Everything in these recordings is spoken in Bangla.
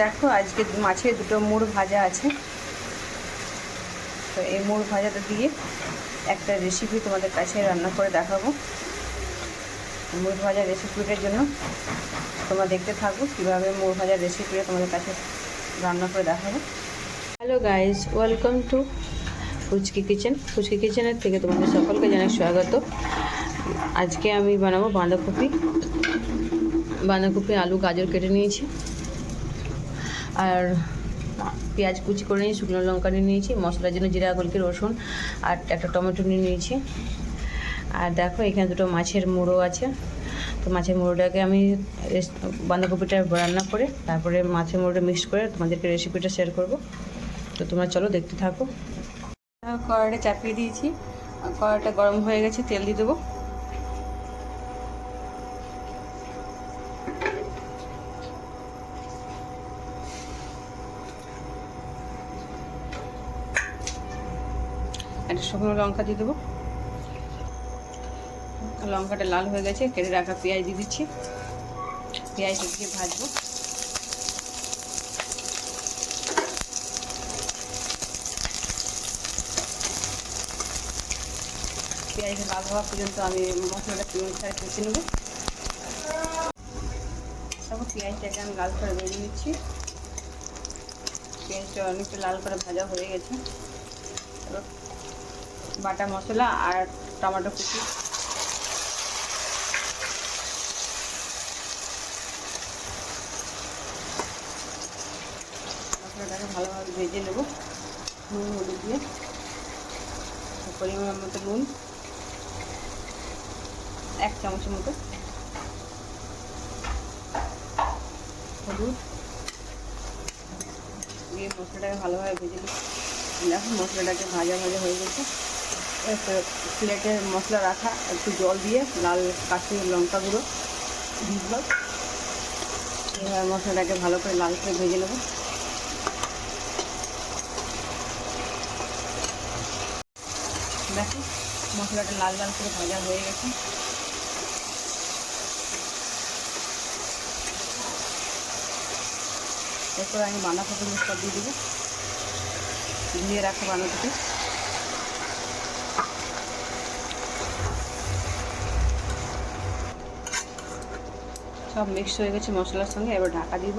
দেখো আজকে মাছের দুটো মুড় ভাজা আছে। তো এই মুড় ভাজাটা দিয়ে একটা রেসিপি তোমাদের কাছে রান্না করে দেখাবো। মুড় ভাজার রেসিপিটার জন্য তোমরা দেখতে থাকো কীভাবে মুড় ভাজার রেসিপিটা তোমাদের কাছে রান্না করে দেখাবো। Hello guys, welcome to Fuchki kitchen. Fuchki কিচেনের থেকে তোমাদের সকলকে জানাই স্বাগত। আজকে আমি বানাবো বাঁধাকপি, আলু, গাজর কেটে নিয়েছি, আর পেঁয়াজ কুচি করে নিয়েছি, শুকনো লঙ্কা নিয়ে নিয়েছি, মশলার জন্য জিরা, গোলকি, রসুন আর একটা টমেটো নিয়ে নিয়েছি। আর দেখো এখানে দুটো মাছের মুড়ো আছে। তো মাছের মুড়োটাকে আমি বাঁধাকপিটা রান্না করে তারপরে মাছের মুড়োটা মিক্স করে তোমাদেরকে রেসিপিটা শেয়ার করব। তো তোমরা চলো দেখতে থাকো। কড়াইটা চাপিয়ে দিয়েছি, কড়াইটা গরম হয়ে গেছে, তেল দিয়ে দেবো। একটা শুকনো লঙ্কা দিয়ে দেবো। লঙ্কাটা লাল হয়ে গেছে, কেটে রাখা পেঁয়াজ দিয়ে দিচ্ছি। পেঁয়াজটা দিয়ে ভাজবো। পেঁয়াজটা লাল হওয়া পর্যন্ত আমি মশলাটা কষে নেবো। তারপর পেঁয়াজটাকে আমি লাল করে ভেজে নিচ্ছি। পেঁয়াজটা অনেকটা লাল করে ভাজা হয়ে গেছে। এবার বাটা মশলা আর টমেটো কুচি মশলাটাকে ভালোভাবে ভেজে নেব। নুন হলুদ দিয়ে পরিমাণ মতো নুন, 1 চামচের মতো হলুদ দিয়ে মশলাটাকে ভালোভাবে ভেজে নিই। দেখো মশলাটাকে ভাজা হয়ে গেছে। প্লেটে মশলা রাখা একটু জল দিয়ে লাল কাশ্মীরি লঙ্কা গুঁড়ো দিয়ে দিলাম। এবার মশলাটাকে ভালো করে লাল করে ভেজে নেব। দেখো মশলাটা লাল করে ভাজা হয়ে গেছে। এরপর আমি বাঁধাকপি মশলা দিয়ে দেবো, ধুয়ে রাখা বাঁধাকপি। সব মিক্স হয়ে গেছে মশলার সঙ্গে। এবার ঢাকা দিব।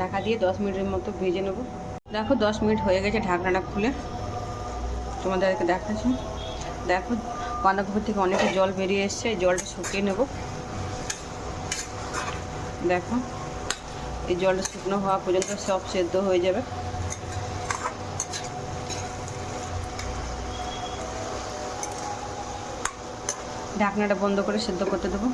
ঢাকা দিয়ে 10 মিনিটের মতো ভেজে নেব। দেখো 10 মিনিট হয়ে গেছে, ঢাকনাটা খুলে তোমাদেরকে দেখাচ্ছি। দেখো বাঁধাকপি থেকে অনেকটা জল বেরিয়ে এসছে, এই জলটা শুকিয়ে নেব। দেখো এই জলটা শুকনো হওয়া পর্যন্ত সব সেদ্ধ হয়ে যাবে। ঢাকনাটা বন্ধ করে সেদ্ধ করতে দেবো।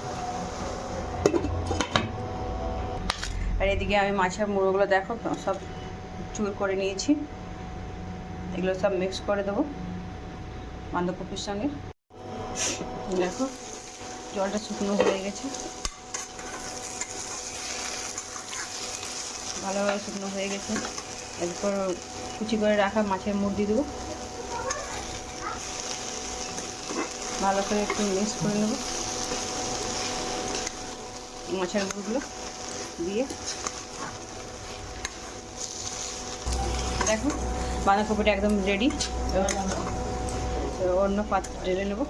আর এদিকে আমি মাছের মুড়োগুলো দেখো সব চুর করে নিয়েছি, এগুলো সব মিক্স করে দেবো বাঁধাকপির সঙ্গে। দেখো জলটা শুকনো হয়ে গেছে, ভালোভাবে শুকনো হয়ে গেছে। এরপর কুচি করে রাখা মাছের মুড় দিয়ে দেবো। ভালো করে একটু মিক্স করে নেব মাছের মুড়গুলো দিয়ে। দেখো বাঁধাকপিটা একদম রেডি। অন্য পাত্রে ঢেলে নেব।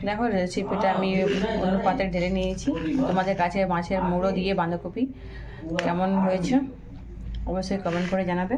দেখো রেসিপিটা আমি অন্য পাত্রে ঢেলে নিয়েছি। তোমাদের কাছে মাছের মুড়ো দিয়ে বাঁধাকপি কেমন হয়েছে অবশ্যই কমেন্ট করে জানাবে।